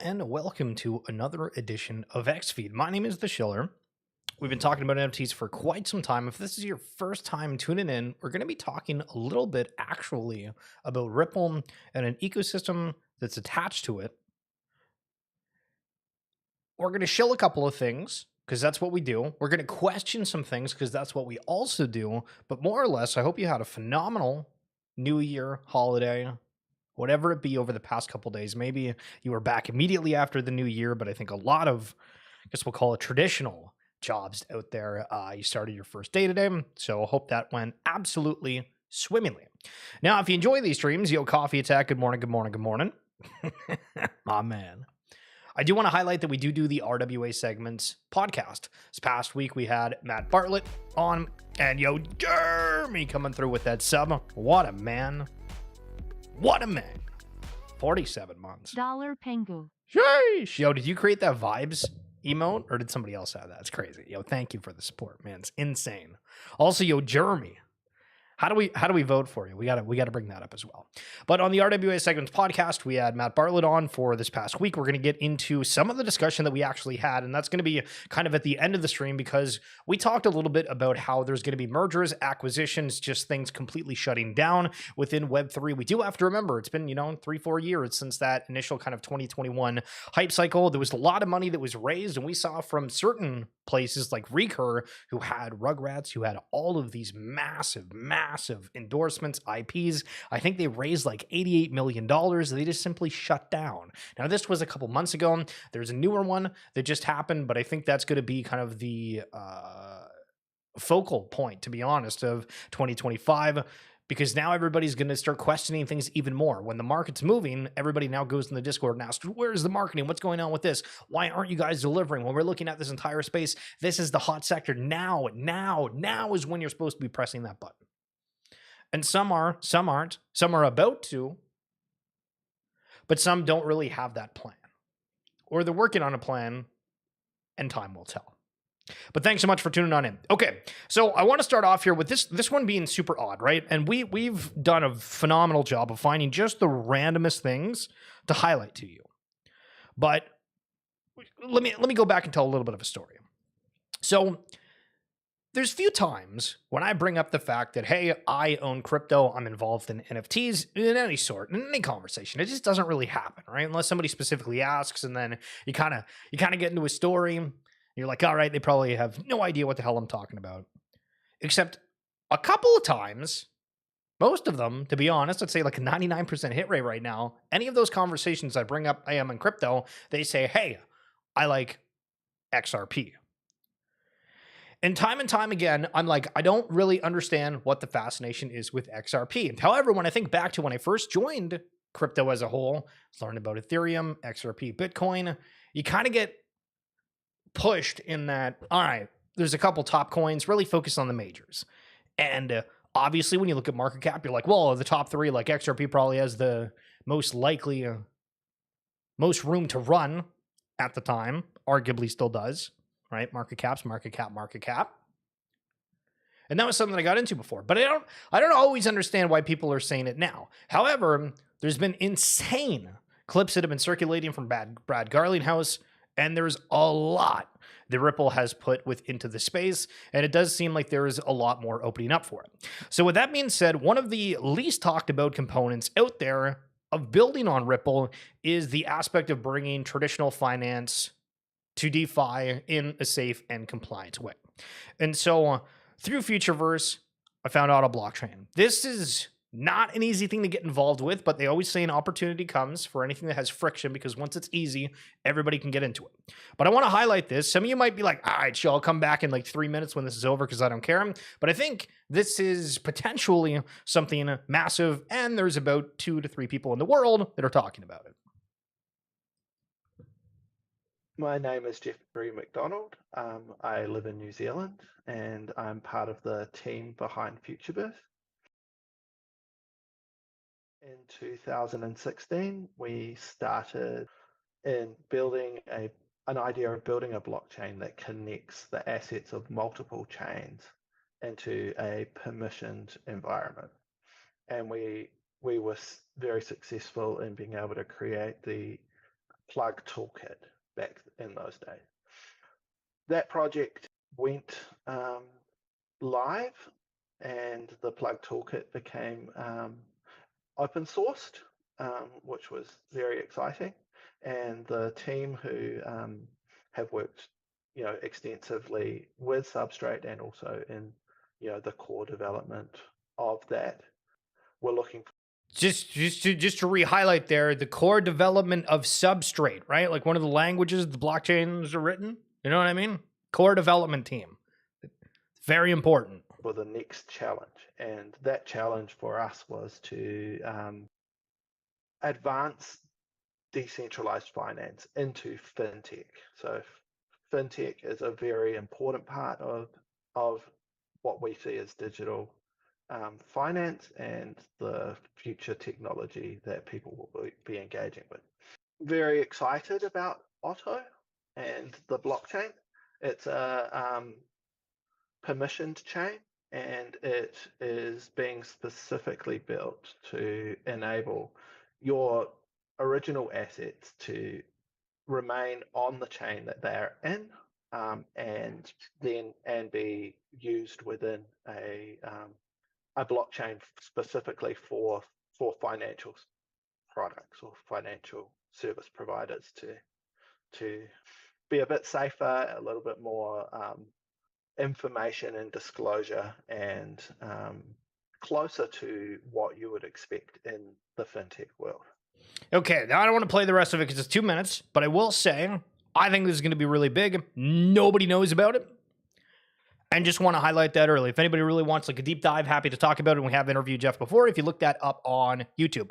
and welcome to another edition of XFeed. My name is The Schiller. We've been talking about NFTs for quite some time. If this is your first time tuning in, we're going to be talking a little bit actually about Ripple and an ecosystem that's attached to it. We're going to shill a couple of things because that's what we do. We're going to question some things because that's what we also do. But more or less, I hope you had a phenomenal New Year holiday, whatever it be over the past couple days. Maybe you were back immediately after the new year, but I think a lot of, I guess we'll call it traditional jobs out there. You started your first day today, so I hope that went absolutely swimmingly. Now, if you enjoy these streams, coffee attack. Good morning, good morning, good morning, my man. I do want to highlight that we do the RWA segments podcast. This past week we had Matt Bartlett on, and Jeremy coming through with that sub. What a man. What a man. 47 months. Dollar Pengu. Sheesh. Did you create that vibes emote or did somebody else have that? It's crazy. Thank you for the support, man. It's insane. Also, Jeremy. How do we vote for you? We gotta bring that up as well. But on the RWA Segments podcast, we had Matt Bartlett on for this past week. We're going to get into some of the discussion that we actually had, and that's going to be kind of at the end of the stream because we talked a little bit about how there's going to be mergers, acquisitions, just things completely shutting down within Web3. We do have to remember it's been 3-4 years since that initial kind of 2021 hype cycle. There was a lot of money that was raised, and we saw from certain places like Recur, who had Rugrats, who had all of these massive endorsements, IPs. I think they raised like $88 million. They just simply shut down. Now, this was a couple months ago. There's a newer one that just happened, but I think that's going to be kind of the focal point, to be honest, of 2025. Because now everybody's going to start questioning things even more. When the market's moving, everybody now goes in the Discord and asks, where's the marketing? What's going on with this? Why aren't you guys delivering? When we're looking at this entire space, this is the hot sector. Now is when you're supposed to be pressing that button. And some are, some aren't. Some are about to, but some don't really have that plan. Or they're working on a plan, and time will tell. But thanks so much for tuning on in. Okay, so I want to start off here with this one being super odd, right? And we've done a phenomenal job of finding just the randomest things to highlight to you. But let me go back and tell a little bit of a story. So there's few times when I bring up the fact that, hey, I own crypto, I'm involved in NFTs in any sort, in any conversation. It just doesn't really happen, right? Unless somebody specifically asks, and then you kind of get into a story. You're like, all right, they probably have no idea what the hell I'm talking about. Except a couple of times, most of them, to be honest, I'd say like a 99% hit rate right now. Any of those conversations I bring up, I am in crypto, they say, hey, I like XRP. And time again, I'm like, I don't really understand what the fascination is with XRP. However, when I think back to when I first joined crypto as a whole, learned about Ethereum, XRP, Bitcoin, you kind of get pushed in that, all right, there's a couple top coins, really focus on the majors. And obviously, when you look at market cap, you're like, well, the top three, like XRP probably has the most likely, most room to run at the time, arguably still does, right? Market cap. And that was something I got into before, but I don't always understand why people are saying it now. However, there's been insane clips that have been circulating from Brad Garlinghouse, and there's a lot that Ripple has put into the space, and it does seem like there is a lot more opening up for it. So with that being said, one of the least talked about components out there of building on Ripple is the aspect of bringing traditional finance to DeFi in a safe and compliant way. And so through Futureverse, I found out a blockchain. This is not an easy thing to get involved with, but they always say an opportunity comes for anything that has friction, because once it's easy, everybody can get into it. But I want to highlight this. Some of you might be like, all right, sure, I'll come back in like 3 minutes when this is over because I don't care. But I think this is potentially something massive, and there's about 2 to 3 people in the world that are talking about it. My name is Jeffrey McDonald. I live in New Zealand, and I'm part of the team behind FutureBirth. In 2016, we started in building an idea of building a blockchain that connects the assets of multiple chains into a permissioned environment. And we were very successful in being able to create the plug toolkit back in those days. That project went live, and the plug toolkit became open sourced, which was very exciting. And the team who have worked, extensively with Substrate and also in, the core development of that, were looking. Just to re-highlight there, the core development of Substrate, right? Like one of the languages the blockchains are written. You know what I mean? Core development team. Very important. For the next challenge. And that challenge for us was to advance decentralized finance into fintech. So fintech is a very important part of what we see as digital finance and the future technology that people will be engaging with. Very excited about Otto and the blockchain. It's a permissioned chain, and it is being specifically built to enable your original assets to remain on the chain that they're in, and be used within a blockchain specifically for financial products or financial service providers to be a bit safer, a little bit more information and disclosure, and closer to what you would expect in the fintech world. Okay, now I don't want to play the rest of it because it's 2 minutes, but I will say I think this is going to be really big. Nobody knows about it. And just want to highlight that early. If anybody really wants like a deep dive, happy to talk about it. And we have interviewed Jeff before. If you look that up on YouTube,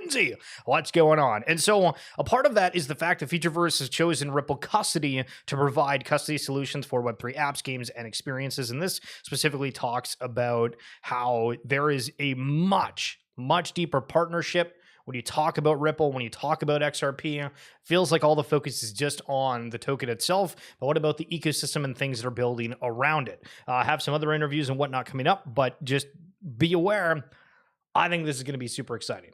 see what's going on. And so a part of that is the fact that Featureverse has chosen Ripple Custody to provide custody solutions for Web3 apps, games, and experiences. And this specifically talks about how there is a much deeper partnership. When you talk about Ripple, when you talk about XRP, feels like all the focus is just on the token itself. But what about the ecosystem and things that are building around it? I have some other interviews and whatnot coming up, but just be aware. I think this is going to be super exciting.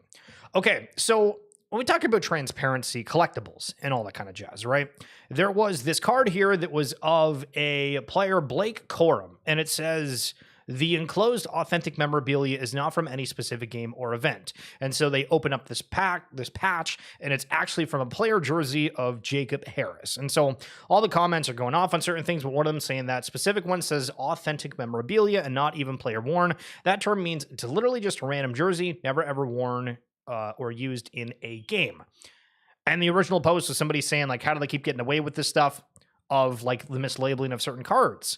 Okay, so when we talk about transparency, collectibles, and all that kind of jazz, right? There was this card here that was of a player, Blake Corum, and it says, the enclosed authentic memorabilia is not from any specific game or event. And so they open up this patch, and it's actually from a player jersey of Jacob Harris. And so all the comments are going off on certain things, but one of them saying that specific one says authentic memorabilia and not even player worn. That term means it's literally just a random jersey, never ever worn or used in a game. And the original post was somebody saying, like, how do they keep getting away with this stuff of like the mislabeling of certain cards?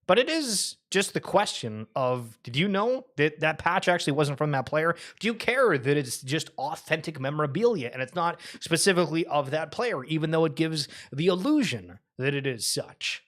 But it is just the question of, did you know that that patch actually wasn't from that player? Do you care that it's just authentic memorabilia and it's not specifically of that player, even though it gives the illusion that it is such?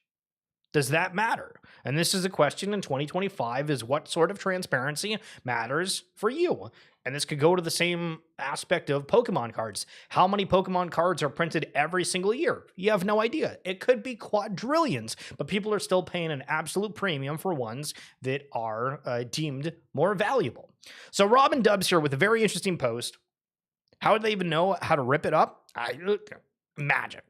Does that matter? And this is a question in 2025, is what sort of transparency matters for you? And this could go to the same aspect of Pokemon cards. How many Pokemon cards are printed every single year? You have no idea. It could be quadrillions, but people are still paying an absolute premium for ones that are deemed more valuable. So Robin Dubs here with a very interesting post. How would they even know how to rip it up? Magic.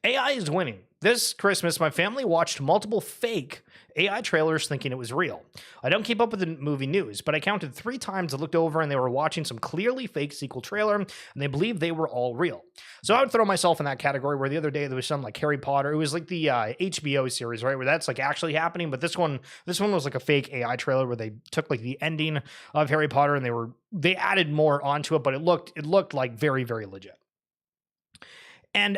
AI is winning. This Christmas, my family watched multiple fake AI trailers thinking it was real. I don't keep up with the movie news, but I counted 3 times I looked over and they were watching some clearly fake sequel trailer, and they believed they were all real. So I would throw myself in that category where the other day there was some like Harry Potter. It was like the HBO series, right, where that's like actually happening. But this one was like a fake AI trailer where they took like the ending of Harry Potter and they added more onto it, but it looked like very, very legit. And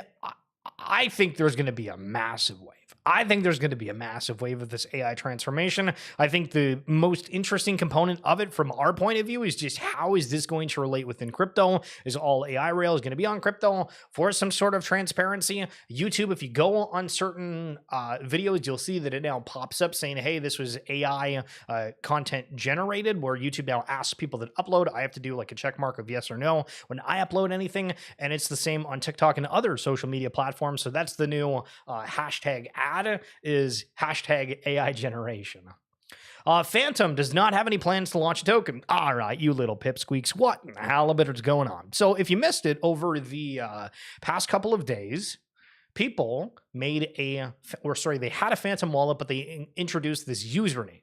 I think there's going to be a massive wave. I think there's going to be a massive wave of this AI transformation. I think the most interesting component of it from our point of view is just how is this going to relate within crypto? Is all AI rails going to be on crypto for some sort of transparency? YouTube, if you go on certain videos, you'll see that it now pops up saying, hey, this was AI content generated, where YouTube now asks people that upload. I have to do like a check mark of yes or no when I upload anything. And it's the same on TikTok and other social media platforms. So that's the new hashtag ad, is hashtag AI generation. Phantom does not have any plans to launch a token. All right, you little pipsqueaks. What in the halibutter's going on? So if you missed it over the past couple of days, people made they had a Phantom wallet, but they introduced this username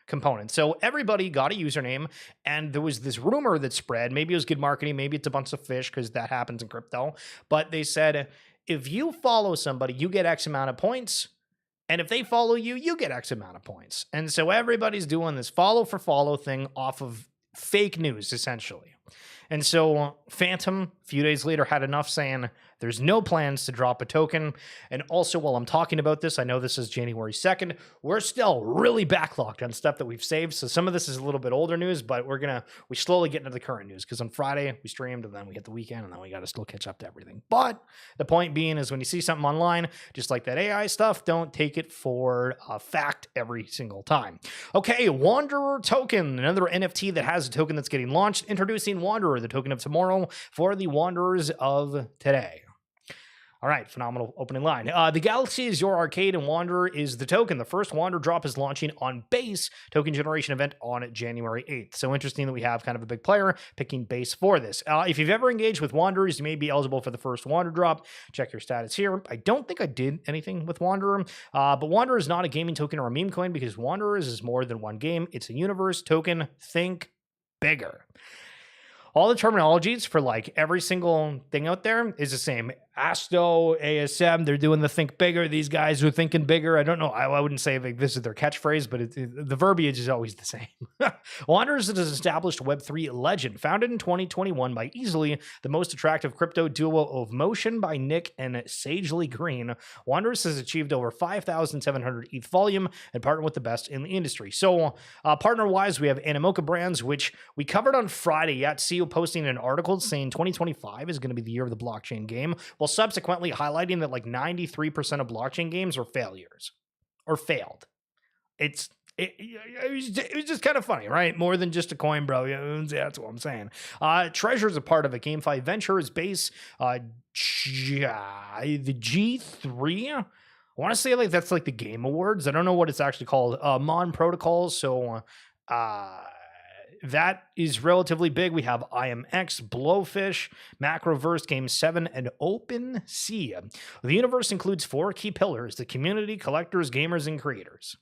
component. So everybody got a username, and there was this rumor that spread. Maybe it was good marketing, maybe it's a bunch of fish because that happens in crypto. But they said, if you follow somebody, you get X amount of points. And if they follow you, you get X amount of points. And so everybody's doing this follow for follow thing off of fake news, essentially. And so Phantom, a few days later, had enough saying there's no plans to drop a token. And also, while I'm talking about this, I know this is January 2nd. We're still really backlogged on stuff that we've saved. So some of this is a little bit older news, but we slowly get into the current news because on Friday we streamed and then we hit the weekend and then we got to still catch up to everything. But the point being is when you see something online, just like that AI stuff, don't take it for a fact every single time. Okay, Wanderer token, another NFT that has a token that's getting launched. Introducing Wanderer, the token of tomorrow for the Wanderers of today. All right, phenomenal opening line. The Galaxy is your arcade, and Wanderer is the token. The first Wanderer drop is launching on Base token generation event on January 8th. So interesting that we have kind of a big player picking Base for this. If you've ever engaged with Wanderers, you may be eligible for the first Wanderer drop. Check your status here. I don't think I did anything with Wanderer, but Wanderer is not a gaming token or a meme coin because Wanderers is more than one game. It's a universe token. Think bigger. All the terminologies for like every single thing out there is the same. Asto, ASM, they're doing the think bigger. These guys are thinking bigger. I don't know. I wouldn't say like this is their catchphrase, but the verbiage is always the same. Wanderers is an established Web3 legend, founded in 2021 by easily the most attractive crypto duo of Motion by Nick and Sagely Green. Wanderers has achieved over 5,700 ETH volume and partnered with the best in the industry. So partner-wise, we have Animoca Brands, which we covered on Friday. Yet CEO posting an article saying 2025 is going to be the year of the blockchain game. Well, subsequently highlighting that like 93% of blockchain games are failures or failed. It was just kind of funny, right? More than just a coin, bro. Yeah, that's what I'm saying. Treasure is a part of a GameFi venture is base. The G3. I want to say like that's like the Game Awards. I don't know what it's actually called. Mon Protocols. So that is relatively big. We have IMX, Blowfish, Macroverse, Game 7, and OpenSea. The universe includes 4 key pillars: the community, collectors, gamers, and creators.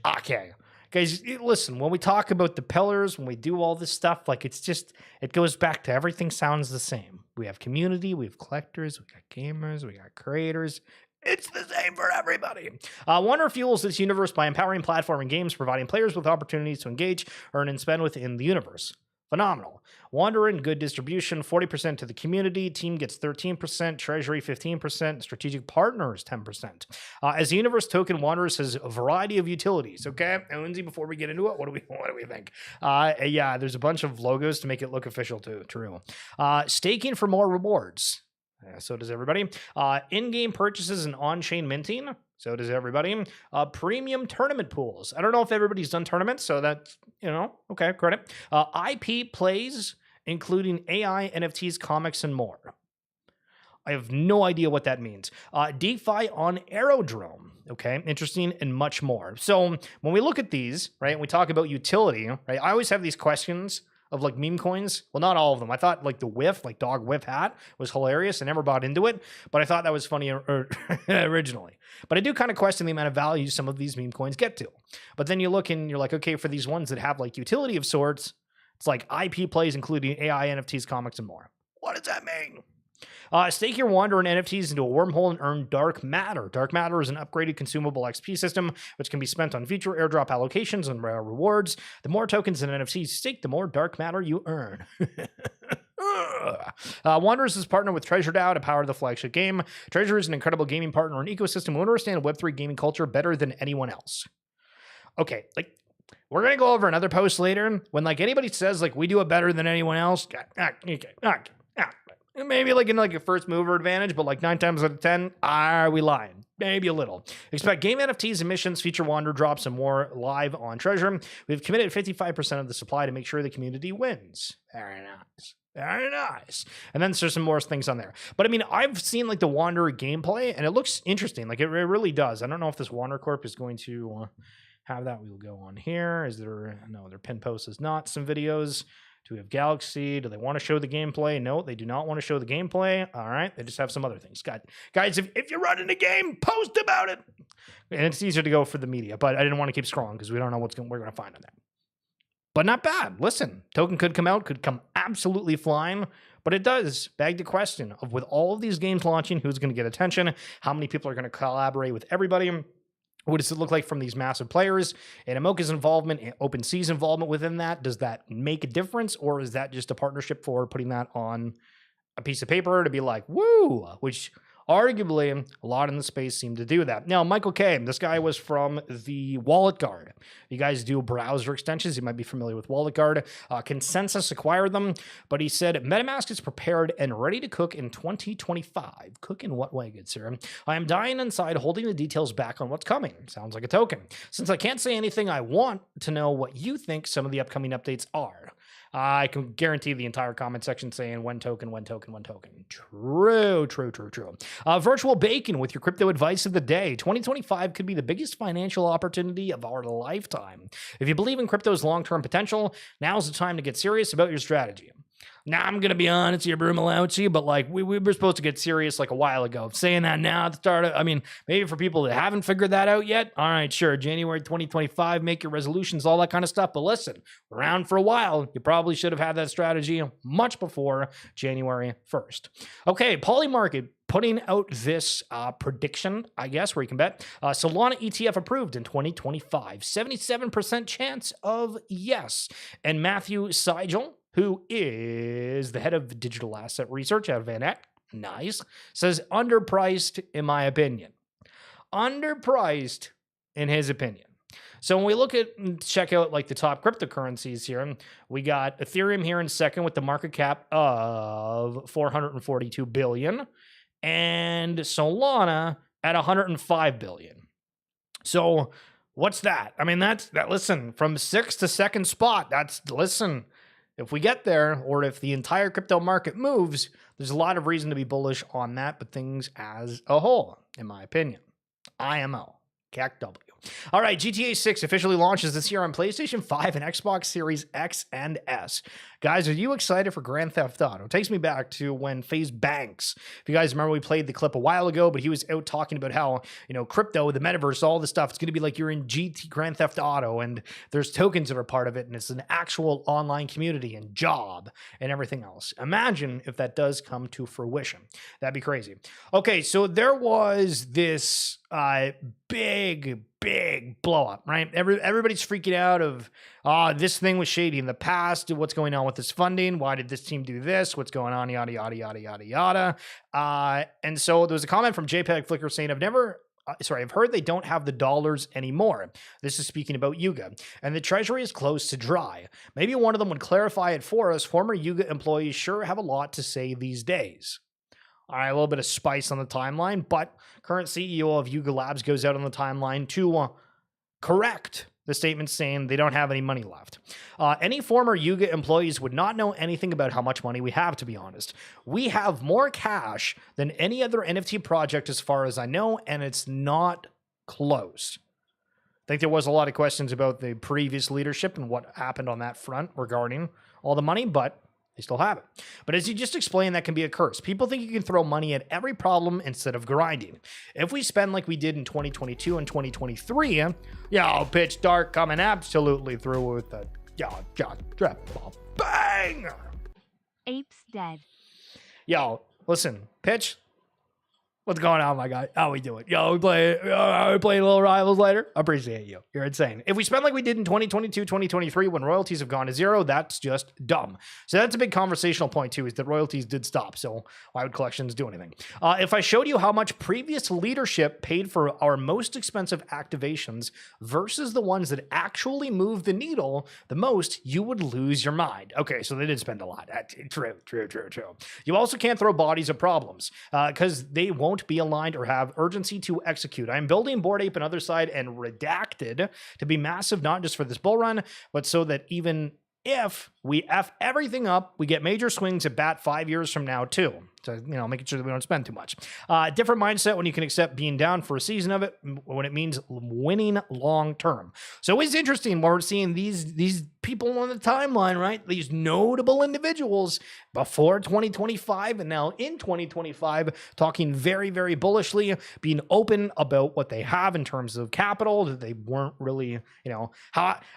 Okay. Guys, listen, when we talk about the pillars, when we do all this stuff, like it goes back to everything sounds the same. We have community, we have collectors, we got gamers, we got creators. It's the same for everybody. Wanderer fuels this universe by empowering platform and games, providing players with opportunities to engage, earn, and spend within the universe. Phenomenal. Wanderer in good distribution, 40% to the community. Team gets 13%, Treasury 15%, strategic partners 10%. As a universe token, Wanderers has a variety of utilities. Okay, and Lindsay, before we get into it, what do we think? Yeah, there's a bunch of logos to make it look official too. True. Staking for more rewards. So does everybody. In-game purchases and on-chain minting. So does everybody. Premium tournament pools. I don't know if everybody's done tournaments, so that's, okay, credit. IP plays, including AI, NFTs, comics, and more. I have no idea what that means. DeFi on Aerodrome. Okay, interesting, and much more. So when we look at these, right, and we talk about utility, right, I always have these questions of like meme coins. Well, not all of them. I thought like the whiff, like dog whiff hat was hilarious. I never bought into it, but I thought that was funny originally. But I do kind of question the amount of value some of these meme coins get to. But then you look and you're like, okay, for these ones that have like utility of sorts, it's like IP plays, including AI, NFTs, comics, and more. What does that mean? Stake your Wanderer and NFTs into a wormhole and earn Dark Matter. Dark Matter is an upgraded consumable XP system which can be spent on future airdrop allocations and rare rewards. The more tokens and NFTs you stake, the more Dark Matter you earn. Wanderers is partnered with Treasure DAO to power the flagship game. Treasure is an incredible gaming partner and ecosystem who understand Web3 gaming culture better than anyone else. Okay, like, we're going to go over another post later when like anybody says like we do it better than anyone else. Maybe like in like a first mover advantage, but like 9 times out of 10, are we lying? Maybe a little. Expect game NFTs and missions, feature Wanderer drops, and more live on Treasure. We've committed 55% of the supply to make sure the community wins. Very nice. Very nice. And then there's some more things on there. But I mean, I've seen like the Wanderer gameplay, and it looks interesting. Like it really does. I don't know if this Wanderer Corp is going to have that. We will go on here. Is there, no, their pin post is not. Some videos. Do we have Galaxy? Do they want to show the gameplay? No, they do not want to show the gameplay. All right, they just have some other things. Guys, if you're running a game, post about it. And it's easier to go for the media, but I didn't want to keep scrolling because we don't know we're going to find on that. But not bad. Listen, token could come absolutely flying, but it does beg the question of, with all of these games launching, who's going to get attention? How many people are going to collaborate with everybody? What does it look like from these massive players? And Amoka's involvement, OpenSea's involvement within that, does that make a difference? Or is that just a partnership for putting that on a piece of paper to be like, woo, which arguably a lot in the space seem to do that. Now, Michael K., this guy was from the Wallet Guard. If you guys do browser extensions, you might be familiar with Wallet Guard. Consensus acquired them, but he said, MetaMask is prepared and ready to cook in 2025. Cook in what way, good sir? I am dying inside, holding the details back on what's coming. Sounds like a token. Since I can't say anything, I want to know what you think some of the upcoming updates are. I can guarantee the entire comment section saying when token, when token, when token. True. Virtual bacon with your crypto advice of the day. 2025 could be the biggest financial opportunity of our lifetime. If you believe in crypto's long-term potential, now's the time to get serious about your strategy. Now, I'm going to be honest here, Brumalauchi, but like we were supposed to get serious like a while ago. Saying that now at the start of, I mean, maybe for people that haven't figured that out yet, all right, sure, January 2025, make your resolutions, all that kind of stuff. But listen, around for a while, you probably should have had that strategy much before January 1st. Okay, Polymarket putting out this prediction, I guess, where you can bet. Solana ETF approved in 2025. 77% chance of yes. And Matthew Seigel, who is the head of digital asset research out of Van Eck, nice, says underpriced in my opinion. Underpriced in his opinion. So when we look at and check out like the top cryptocurrencies here, we got Ethereum here in second with the market cap of 442 billion and Solana at 105 billion. So what's that? I mean, that listen, from sixth to second spot, listen, if we get there, or if the entire crypto market moves, there's a lot of reason to be bullish on that, but things as a whole, in my opinion. IMO, CAC W. All right, GTA 6 officially launches this year on PlayStation 5 and Xbox Series X and S. Guys, are you excited for Grand Theft Auto? It takes me back to when FaZe Banks, if you guys remember, we played the clip a while ago, but he was out talking about how, crypto, the metaverse, all this stuff, it's going to be like you're in Grand Theft Auto, and there's tokens that are part of it, and it's an actual online community and job and everything else. Imagine if that does come to fruition. That'd be crazy. Okay, so there was this big blow up, right? Everybody's freaking out of, this thing was shady in the past. What's going on with this funding? Why did this team do this? What's going on? Yada, yada, yada, yada, yada. And so there was a comment from JPEG Flicker saying, I've heard they don't have the dollars anymore. This is speaking about Yuga. And the treasury is close to dry. Maybe one of them would clarify it for us. Former Yuga employees sure have a lot to say these days. All right, a little bit of spice on the timeline, but current CEO of Yuga Labs goes out on the timeline to correct the statement saying they don't have any money left. Any former Yuga employees would not know anything about how much money we have, to be honest. We have more cash than any other NFT project as far as I know, and it's not close. I think there was a lot of questions about the previous leadership and what happened on that front regarding all the money, but they still have it. But as you just explained, that can be a curse. People think you can throw money at every problem instead of grinding. If we spend like we did in 2022 and 2023, pitch dark coming absolutely through with a triple bang. Apes dead. Listen, pitch. What's going on, my guy? How we doing? We playing little Rivals later? Appreciate you. You're insane. If we spend like we did in 2022, 2023, when royalties have gone to zero, that's just dumb. So that's a big conversational point too, is that royalties did stop. So why would collections do anything? If I showed you how much previous leadership paid for our most expensive activations versus the ones that actually moved the needle the most, you would lose your mind. Okay, so they did spend a lot. True. You also can't throw bodies at problems because they won't be aligned or have urgency to execute. I'm building Bored Ape and Other Side and Redacted to be massive, not just for this bull run, but so that even if we F everything up, we get major swings at bat 5 years from now too. to, making sure that we don't spend too much. Different mindset when you can accept being down for a season of it when it means winning long term. So it's interesting when we're seeing these people on the timeline, right? These notable individuals before 2025 and now in 2025 talking very, very bullishly, being open about what they have in terms of capital, that they weren't really, do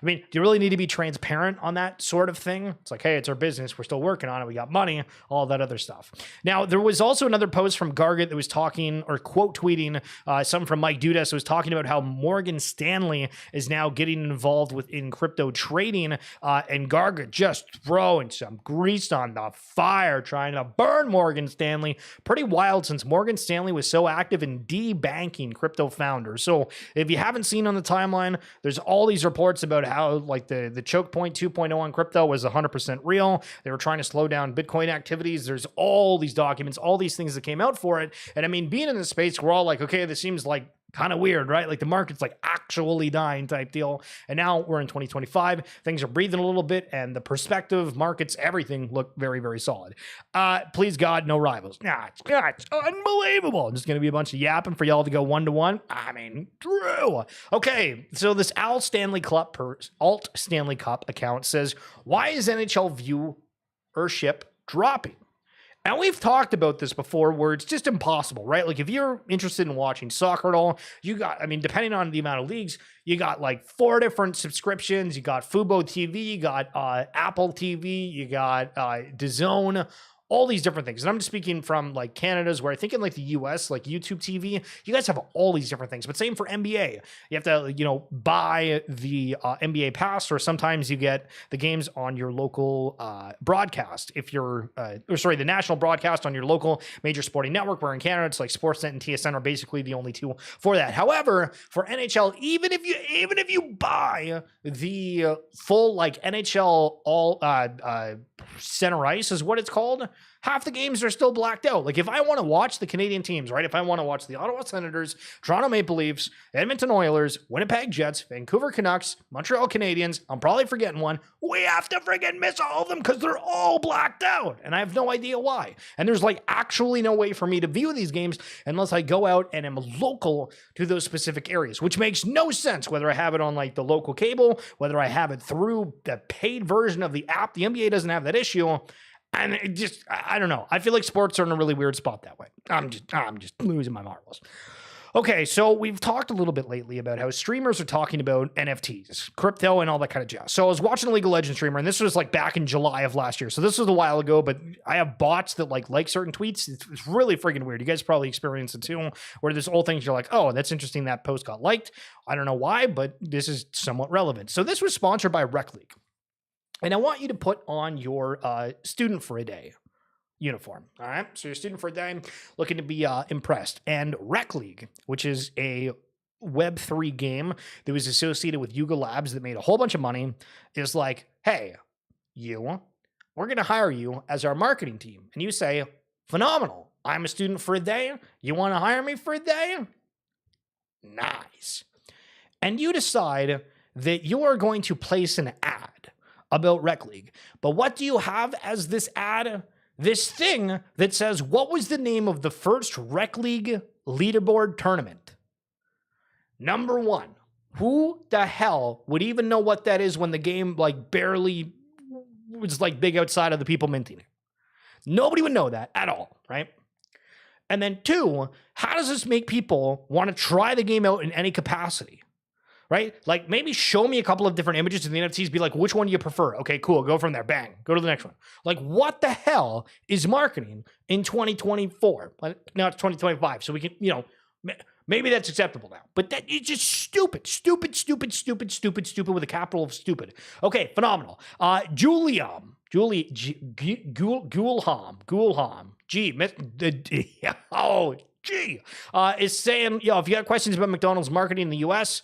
you really need to be transparent on that sort of thing? It's like, hey, it's our business. We're still working on it. We got money, all that other stuff. Now, there was also another post from Gargett that was talking or quote tweeting something from Mike Dudas, was talking about how Morgan Stanley is now getting involved in crypto trading, and Gargett just throwing some grease on the fire, trying to burn Morgan Stanley. Pretty wild, since Morgan Stanley was so active in debanking crypto founders. So if you haven't seen on the timeline, there's all these reports about how like the choke point 2.0 on crypto was 100% real. They were trying to slow down Bitcoin activities. There's all these documents, all these things that came out for it. And I mean, being in this space, we're all like, okay, this seems like kind of weird, right? Like the market's like actually dying type deal. And now we're in 2025. Things are breathing a little bit, and the perspective, markets, everything look very, very solid. Please God, no rivals. It's unbelievable. Just going to be a bunch of yapping for y'all to go 1-to-1. I mean, true. Okay, so this Alt Stanley Cup account says, why is NHL viewership dropping? And we've talked about this before where it's just impossible, right? Like if you're interested in watching soccer at all, depending on the amount of leagues, you got like 4 different subscriptions. You got Fubo TV, you got Apple TV, you got DAZN, all these different things. And I'm just speaking from like Canada's, where I think in like the US, like YouTube TV, you guys have all these different things. But same for NBA. You have to, buy the NBA pass, or sometimes you get the games on your local broadcast. If you're, the national broadcast on your local major sporting network, where in Canada, it's like Sportsnet and TSN are basically the only two for that. However, for NHL, even if you buy the full like NHL all center ice is what it's called, half the games are still blacked out. Like if I want to watch the Canadian teams, right? If I want to watch the Ottawa Senators, Toronto Maple Leafs, Edmonton Oilers, Winnipeg Jets, Vancouver Canucks, Montreal Canadiens, I'm probably forgetting one. We have to friggin' miss all of them because they're all blacked out. And I have no idea why. And there's like actually no way for me to view these games unless I go out and am local to those specific areas, which makes no sense whether I have it on like the local cable, whether I have it through the paid version of the app. The NBA doesn't have that issue. And it just, I don't know. I feel like sports are in a really weird spot that way. I'm just losing my marbles. Okay, so we've talked a little bit lately about how streamers are talking about NFTs, crypto, and all that kind of jazz. So I was watching a League of Legends streamer, and this was like back in July of last year. So this was a while ago, but I have bots that like certain tweets. It's really freaking weird. You guys probably experienced it too, where this whole thing, you're like, oh, that's interesting. That post got liked. I don't know why, but this is somewhat relevant. So this was sponsored by Rec League. And I want you to put on your student for a day uniform. All right. So you're a student for a day, looking to be impressed. And Rec League, which is a Web3 game that was associated with Yuga Labs that made a whole bunch of money, is like, hey, we're going to hire you as our marketing team. And you say, phenomenal. I'm a student for a day. You want to hire me for a day? Nice. And you decide that you are going to place an ad about Rec League. But what do you have as this ad? This thing that says, what was the name of the first Rec League leaderboard tournament? Number 1. Who the hell would even know what that is when the game like barely was like big outside of the people minting it? Nobody would know that at all, right? And then 2, how does this make people want to try the game out in any capacity? Right? Like maybe show me a couple of different images in the NFTs, be like, which one do you prefer? Okay, cool. Go from there. Bang. Go to the next one. Like what the hell is marketing in 2024? Now it's 2025. So we can, maybe that's acceptable now, but that is just stupid with a capital of stupid. Okay. Phenomenal. Gulham, is saying, if you got questions about McDonald's marketing in the US,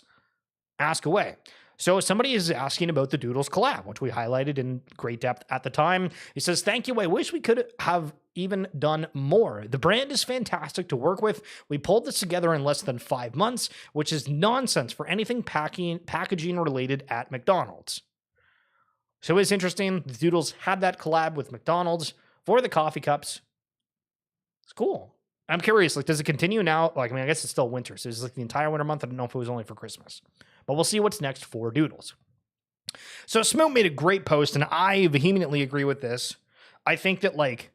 ask away. So somebody is asking about the Doodles collab, which we highlighted in great depth at the time. He says, thank you. I wish we could have even done more. The brand is fantastic to work with. We pulled this together in less than 5 months, which is nonsense for anything packaging related at McDonald's. So it's interesting. The Doodles had that collab with McDonald's for the coffee cups. cool. I'm curious, like, does it continue now? Like, I mean, I guess it's still winter, so it's like the entire winter month. I don't know if it was only for Christmas, but we'll see what's next for Doodles. So Smoot made a great post, and I vehemently agree with this. I think that, like,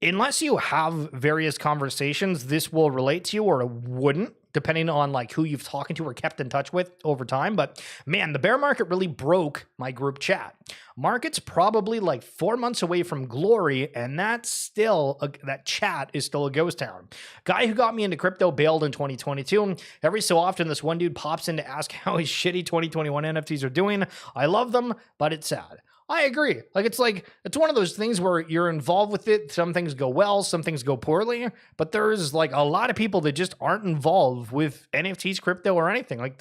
unless you have various conversations, this will relate to you or it wouldn't, depending on like who you've talked to or kept in touch with over time. But man, the bear market really broke my group chat. Market's probably like 4 months away from glory, and that's still that chat is still a ghost town. Guy who got me into crypto bailed in 2022. Every so often, this one dude pops in to ask how his shitty 2021 NFTs are doing. I love them, but it's sad. I agree. It's one of those things where you're involved with it. Some things go well, some things go poorly, but there's like a lot of people that just aren't involved with NFTs, crypto, or anything. Like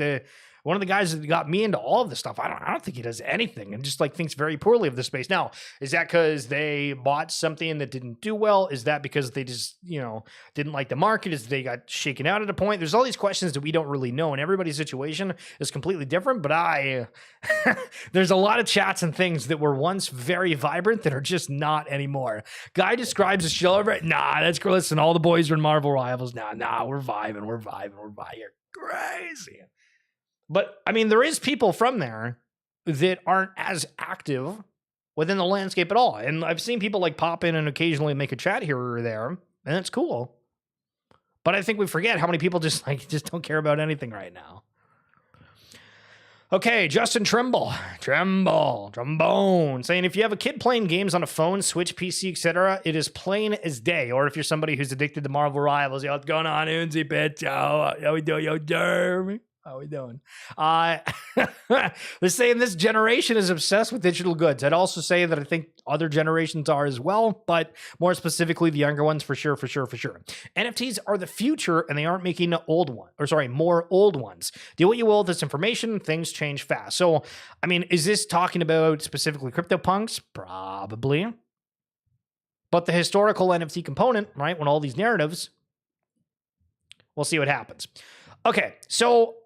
one of the guys that got me into all of this stuff, I don't think he does anything and just like thinks very poorly of the space. Now, is that because they bought something that didn't do well? Is that because they just, didn't like the market? Is they got shaken out at a point? There's all these questions that we don't really know, and everybody's situation is completely different. But there's a lot of chats and things that were once very vibrant that are just not anymore. Guy describes a show over it. Nah, that's cool. Listen, all the boys are in Marvel Rivals. Nah, we're vibing. You're crazy. But I mean, there is people from there that aren't as active within the landscape at all. And I've seen people like pop in and occasionally make a chat here or there, and it's cool. But I think we forget how many people just don't care about anything right now. Okay, Justin Trombone, saying if you have a kid playing games on a phone, Switch, PC, etc., it is plain as day. Or if you're somebody who's addicted to Marvel Rivals, yo, what's going on, Unzi, bitch? How we doing, yo, Jeremy? How we doing? They're saying this generation is obsessed with digital goods. I'd also say that I think other generations are as well, but more specifically the younger ones for sure. NFTs are the future, and they aren't making more old ones. Do what you will with this information. Things change fast. So, I mean, is this talking about specifically CryptoPunks? Probably. But the historical NFT component, right? When all these narratives, we'll see what happens. Okay, so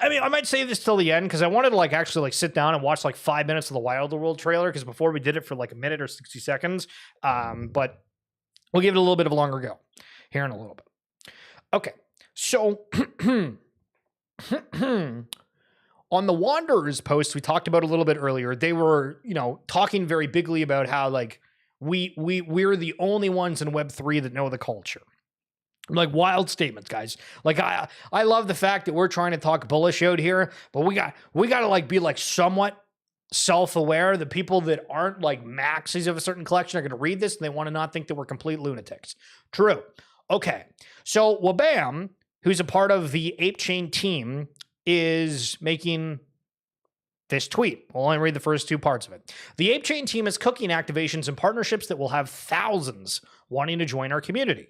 I mean, I might save this till the end because I wanted to actually sit down and watch 5 minutes of the Wilder World trailer, because before we did it for a minute or 60 seconds. But we'll give it a little bit of a longer go here in a little bit. Okay, so on the Wanderers post we talked about a little bit earlier, they were, talking very bigly about how we're the only ones in Web3 that know the culture. Wild statements, guys. I love the fact that we're trying to talk bullish out here, but we got to be somewhat self-aware. The people that aren't maxis of a certain collection are going to read this and they want to not think that we're complete lunatics. True. Okay. So Wabam, who's a part of the Ape Chain team, is making this tweet. I'll only read the first two parts of it. The Ape Chain team is cooking activations and partnerships that will have thousands wanting to join our community.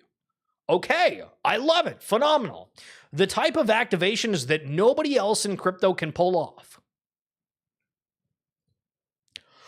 Okay, I love it. Phenomenal. The type of activations that nobody else in crypto can pull off.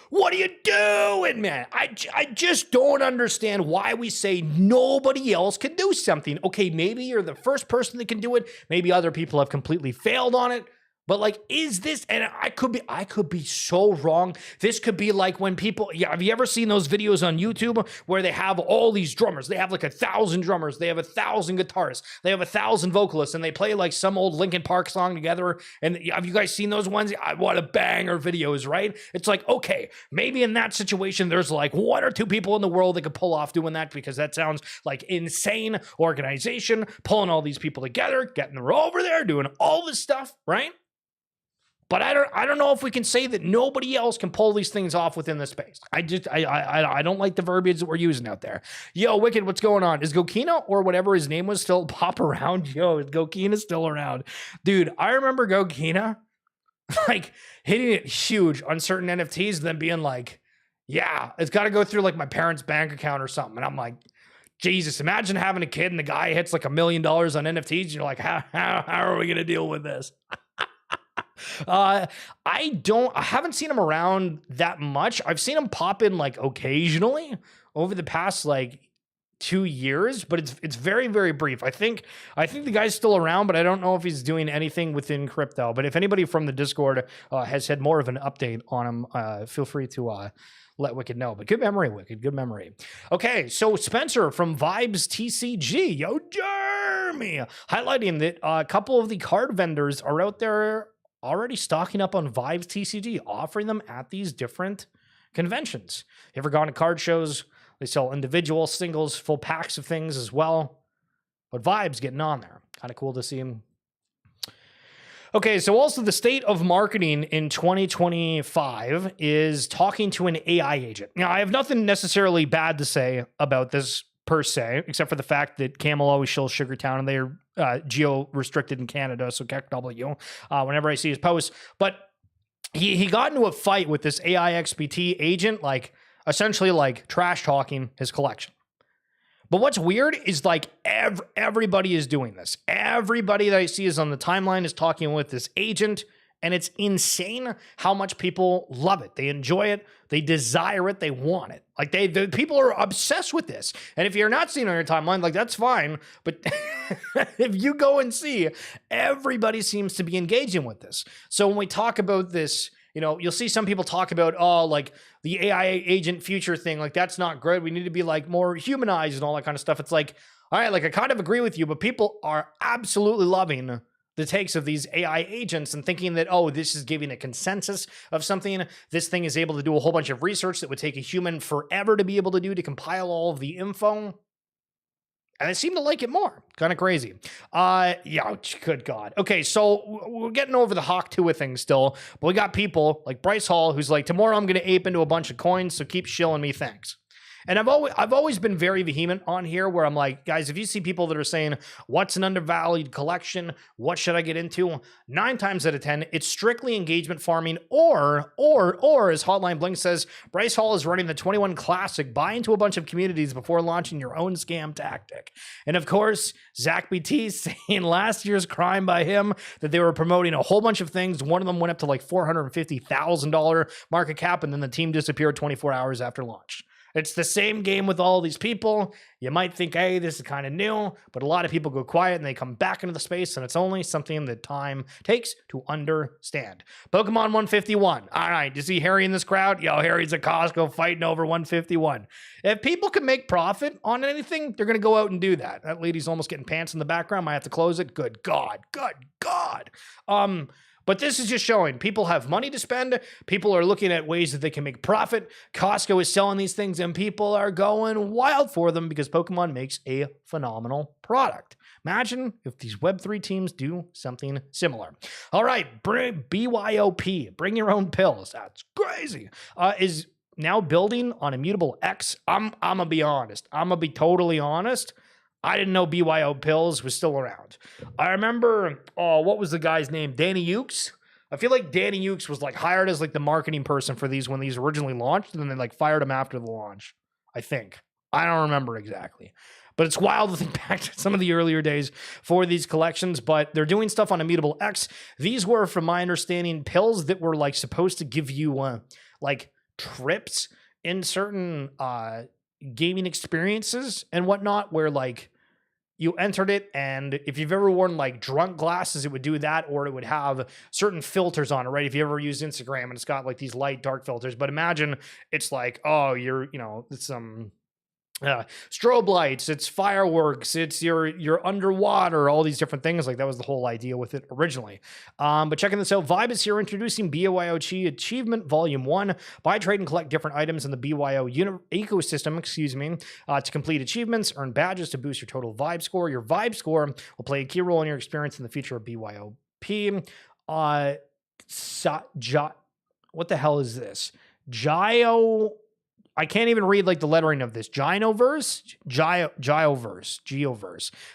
What are you doing, man? I just don't understand why we say nobody else can do something. Okay, maybe you're the first person that can do it. Maybe other people have completely failed on it. But is this, and I could be so wrong. This could be when people, have you ever seen those videos on YouTube where they have all these drummers? They have 1,000 drummers. They have 1,000 guitarists. They have 1,000 vocalists, and they play some old Linkin Park song together. And have you guys seen those ones? What a banger videos, right? It's okay, maybe in that situation, there's 1 or 2 people in the world that could pull off doing that, because that sounds like insane organization, pulling all these people together, getting them over there, doing all this stuff, right? But I don't know if we can say that nobody else can pull these things off within the space. I don't like the verbiage that we're using out there. Yo, Wicked, what's going on? Is Gokina or whatever his name was still pop around? Yo, Gokina still around? Dude, I remember Gokina hitting it huge on certain NFTs and then being yeah, it's got to go through my parents' bank account or something. And I'm Jesus, imagine having a kid and the guy hits $1 million on NFTs and you're how are we going to deal with this? I haven't seen him around that much. I've seen him pop in occasionally over the past 2 years, but it's very, very brief. I think the guy's still around, but I don't know if he's doing anything within crypto. But if anybody from the Discord has had more of an update on him, feel free to let Wicked know. But good memory, Wicked. Good memory. Okay, so Spencer from Vibes TCG, yo, Jeremy, highlighting that a couple of the card vendors are out there already stocking up on Vibes TCG, offering them at these different conventions. You ever gone to card shows? They sell individual, singles, full packs of things as well. But Vibes getting on there. Kind of cool to see them. Okay, so also the state of marketing in 2025 is talking to an AI agent. Now, I have nothing necessarily bad to say about this per se, except for the fact that Camel always shows Sugartown and they're geo-restricted in Canada, so KEKW, whenever I see his posts. But he got into a fight with this AI XBT agent, like essentially like trash talking his collection. But what's weird is like everybody is doing this. Everybody that I see is on the timeline is talking with this agent, and it's insane how much people love it. They enjoy it. They desire it. They want it. Like the people are obsessed with this. And if you're not seeing it on your timeline, like that's fine. But if you go and see, everybody seems to be engaging with this. So when we talk about this, you know, you'll see some people talk about, oh, like the AI agent future thing, like that's not good. We need to be like more humanized and all that kind of stuff. It's like, all right, like I kind of agree with you, but people are absolutely loving the takes of these AI agents and thinking that, oh, this is giving a consensus of something. This thing is able to do a whole bunch of research that would take a human forever to be able to do to compile all of the info. And I seem to like it more. Kind of crazy. Yeah, good God. Okay, so we're getting over the Hawk Tua thing still, but we got people like Bryce Hall who's like, tomorrow I'm going to ape into a bunch of coins, so keep shilling me, thanks. And I've always been very vehement on here where I'm like, guys, if you see people that are saying, what's an undervalued collection? What should I get into? 9 times out of 10, it's strictly engagement farming or as Hotline Blink says, Bryce Hall is running the 21 Classic, buy into a bunch of communities before launching your own scam tactic. And of course, Zach BT saying last year's crime by him that they were promoting a whole bunch of things. One of them went up to like $450,000 market cap, and then the team disappeared 24 hours after launch. It's the same game with all these people. You might think, hey, this is kind of new, but a lot of people go quiet and they come back into the space, and it's only something that time takes to understand. Pokemon 151. All right, you see Harry in this crowd? Yo, Harry's at Costco fighting over 151. If people can make profit on anything, they're going to go out and do that. That lady's almost getting pants in the background. Might have to close it. Good God. Good God. But this is just showing people have money to spend. People are looking at ways that they can make profit. Costco is selling these things and people are going wild for them because Pokemon makes a phenomenal product. Imagine if these Web3 teams do something similar. All right, BYOP, bring your own pills. That's crazy. Is now building on Immutable X. I'm going to be honest. I'm going to be totally honest. I didn't know BYO Pills was still around. I remember, what was the guy's name? Danny Ukes? I feel like Danny Ukes was like hired as like the marketing person for these when these originally launched, and then they like fired him after the launch. I think. I don't remember exactly. But it's wild to think back to some of the earlier days for these collections, but they're doing stuff on Immutable X. These were, from my understanding, pills that were like supposed to give you like trips in certain gaming experiences and whatnot, where like you entered it, and if you've ever worn like drunk glasses, it would do that, or it would have certain filters on it, right? If you ever use Instagram and it's got like these light dark filters, but imagine it's like, oh, it's some strobe lights, it's fireworks, it's you're underwater, all these different things. Like that was the whole idea with it originally. But checking this out, Vibe is here introducing BYOG Achievement Volume 1. Buy, trade, and collect different items in the BYO ecosystem, to complete achievements, earn badges to boost your total Vibe score. Your Vibe score will play a key role in your experience in the future of BYOP. What the hell is this? I can't even read like the lettering of this. Geoverse.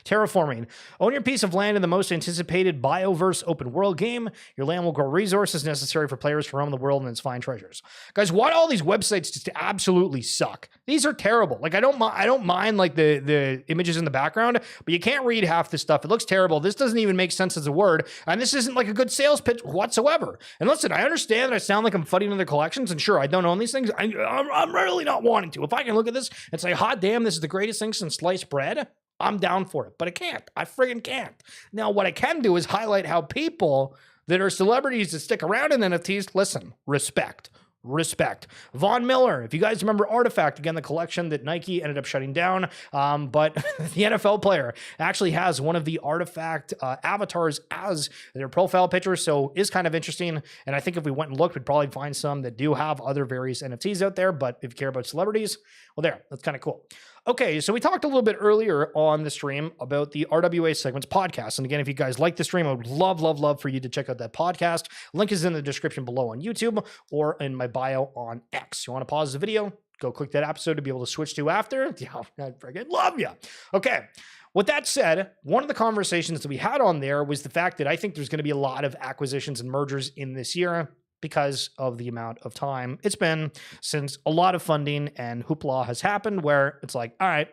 Terraforming. Own your piece of land in the most anticipated Bioverse open world game. Your land will grow resources necessary for players to roam the world and its fine treasures. Guys, why do all these websites just absolutely suck? These are terrible. Like I don't mind like the images in the background, but you can't read half this stuff. It looks terrible. This doesn't even make sense as a word, and this isn't like a good sales pitch whatsoever. And listen, I understand that I sound like I'm fighting other collections, and sure, I don't own these things. I'm really not wanting to. If I can look at this and say, hot damn, this is the greatest thing since sliced bread, I'm down for it. But I can't. I friggin' can't. Now, what I can do is highlight how people that are celebrities that stick around in NFTs, listen, respect. Respect. Von Miller, if you guys remember Artifact, again, the collection that Nike ended up shutting down, but the NFL player actually has one of the Artifact avatars as their profile picture, so is kind of interesting. And I think if we went and looked, we'd probably find some that do have other various NFTs out there, but if you care about celebrities, well, that's kind of cool. Okay, so we talked a little bit earlier on the stream about the RWA Segments podcast. And again, if you guys like the stream, I would love for you to check out that podcast. Link is in the description below on YouTube or in my bio on X. You want to pause the video? Go click that episode to be able to switch to after. Yeah, I freaking love you. Okay. With that said, one of the conversations that we had on there was the fact that I think there's going to be a lot of acquisitions and mergers in this year because of the amount of time it's been since a lot of funding and hoopla has happened where it's like, all right,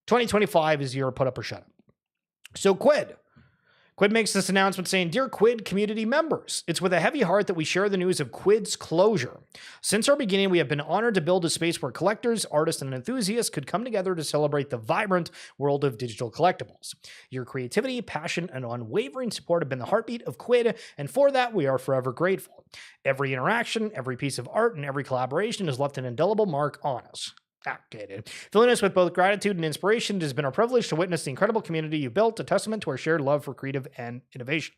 2025 is your put up or shut up. So Quid makes this announcement saying, "Dear Quid community members, it's with a heavy heart that we share the news of Quid's closure. Since our beginning, we have been honored to build a space where collectors, artists, and enthusiasts could come together to celebrate the vibrant world of digital collectibles. Your creativity, passion, and unwavering support have been the heartbeat of Quid, and for that, we are forever grateful. Every interaction, every piece of art, and every collaboration has left an indelible mark on us. Activated. Filling us with both gratitude and inspiration, it has been our privilege to witness the incredible community you built, a testament to our shared love for creative and innovation."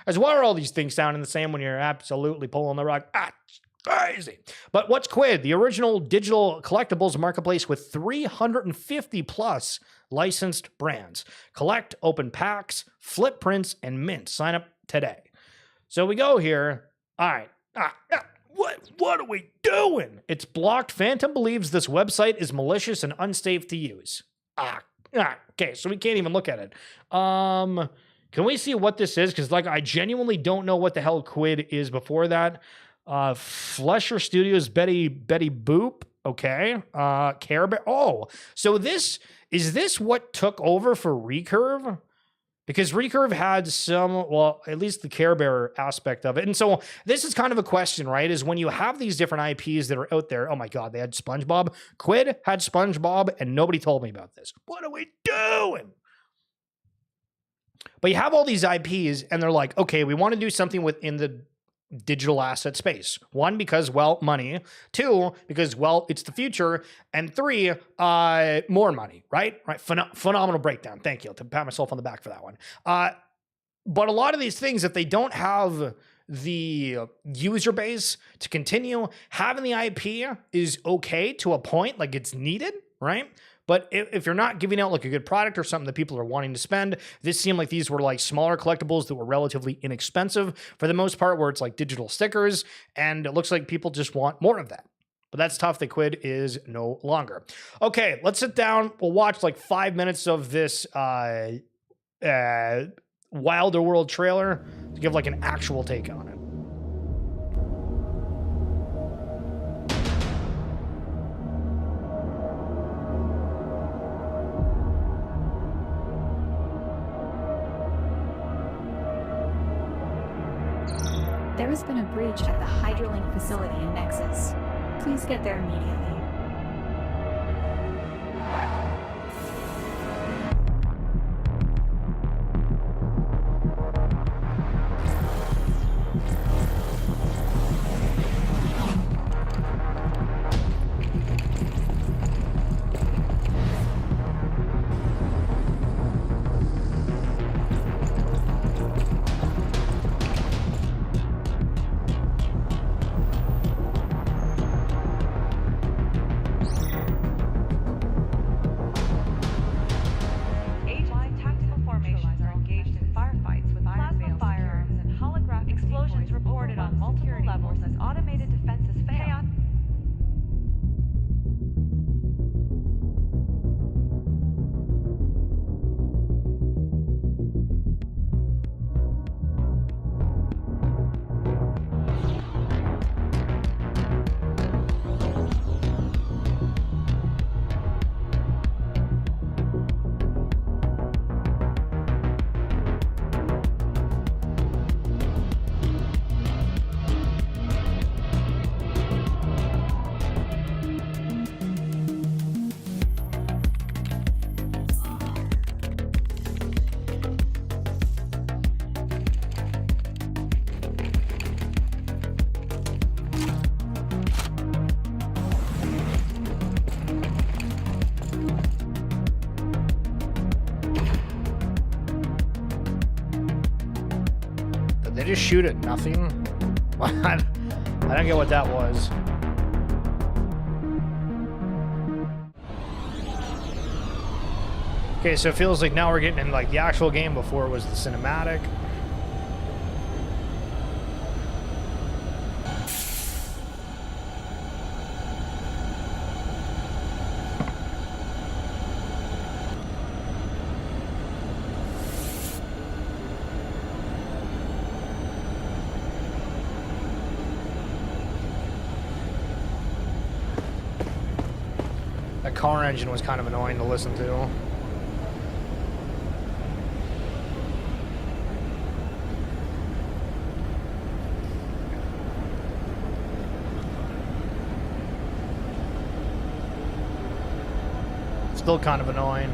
As why are all these things sounding the same when you're absolutely pulling the rug? Crazy. But what's Quid? The original digital collectibles marketplace with 350 plus licensed brands. Collect, open packs, flip prints, and mint. Sign up today. So we go here. All right. What are we doing? It's blocked. Phantom believes this website is malicious and unsafe to use. Okay, so we can't even look at it. Can we see what this is? Because I genuinely don't know what the hell Quid is before that. Flesher Studios, Betty Boop. Okay. Care Bear. Oh, so is this what took over for Recurve? Because Recurve had at least the Care Bear aspect of it. And so this is kind of a question, right? Is when you have these different IPs that are out there, oh my God, they had SpongeBob. Quid had SpongeBob, and nobody told me about this. What are we doing? But you have all these IPs, and they're like, okay, we want to do something within the digital asset space. One, because, money. Two, because, it's the future. And three, more money, right? Phenomenal breakdown. Thank you. I'll pat myself on the back for that one. But a lot of these things, if they don't have the user base to continue, having the IP is okay to a point, it's needed, right? But if you're not giving out a good product or something that people are wanting to spend, this seemed like these were smaller collectibles that were relatively inexpensive for the most part, where it's digital stickers, and it looks like people just want more of that. But that's tough that Quid is no longer. Okay, let's sit down. We'll watch 5 minutes of this Wilder World trailer to give an actual take on it. There has been a breach at the Hydrolink facility in Nexus. Please get there immediately. They just shoot at nothing? I don't get what that was. Okay, so it feels like now we're getting in like the actual game. Before it was the cinematic. That car engine was kind of annoying to listen to. Still kind of annoying.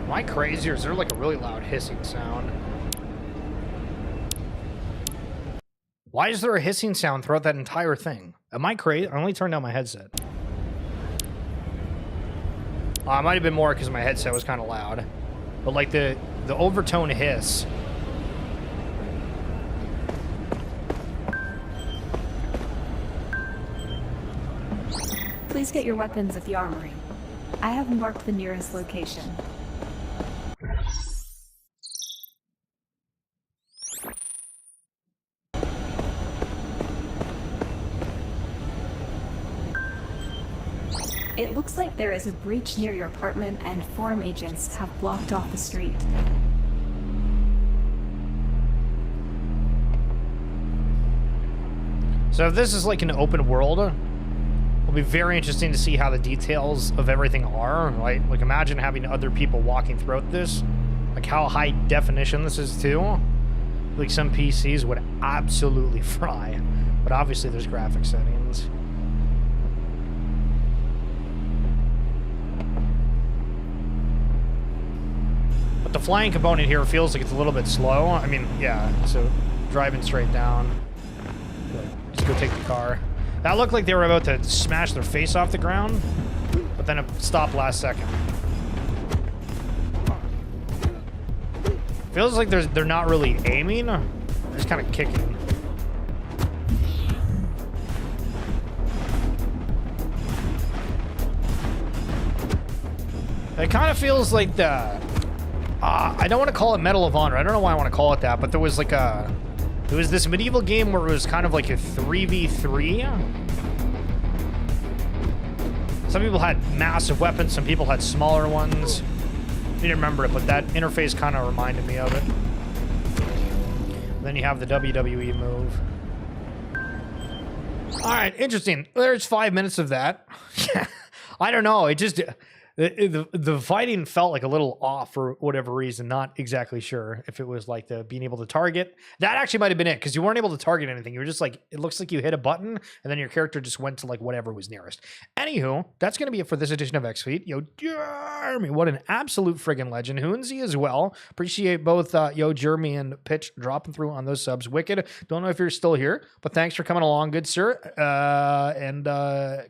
Am I crazy, or is there like a really loud hissing sound? Why is there a hissing sound throughout that entire thing? Am I crazy? I only turned down my headset. It might have been more because my headset was kind of loud. But like the overtone hiss. Please get your weapons at the armory. I have marked the nearest location. It looks like there is a breach near your apartment and forum agents have blocked off the street. So if this is like an open world, it'll be very interesting to see how the details of everything are. Right? Like imagine having other people walking throughout this. Like how high definition this is too. Like some PCs would absolutely fry. But obviously there's graphic settings. But the flying component here feels like it's a little bit slow. I mean, yeah, so driving straight down. Just go take the car. That looked like they were about to smash their face off the ground, but then it stopped last second. Feels like they're not really aiming. They're just kind of kicking. It kind of feels like the... I don't want to call it Medal of Honor. I don't know why I want to call it that, but there was like a... There was this medieval game where it was kind of like a 3v3. Some people had massive weapons, some people had smaller ones. I didn't remember it, but that interface kind of reminded me of it. And then you have the WWE move. All right, interesting. There's 5 minutes of that. I don't know. It just... The fighting felt like a little off for whatever reason. Not exactly sure if it was like the being able to target. That actually might have been it, because you weren't able to target anything. You were just like, it looks like you hit a button and then your character just went to like whatever was nearest. Anywho, that's going to be it for this edition of X-Feed. Yo, Jeremy, what an absolute friggin' legend. Hoonsy as well. Appreciate both Yo, Jeremy and Pitch dropping through on those subs. Wicked. Don't know if you're still here, but thanks for coming along, good sir. And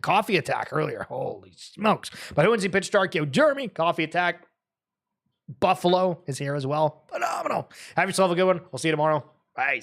Coffee Attack earlier. Holy smokes. But Hoonsy, Pitch, Dark, Yo, Jeremy, Coffee Attack, Buffalo is here as well. Phenomenal. Have yourself a good one. We'll see you tomorrow. Bye.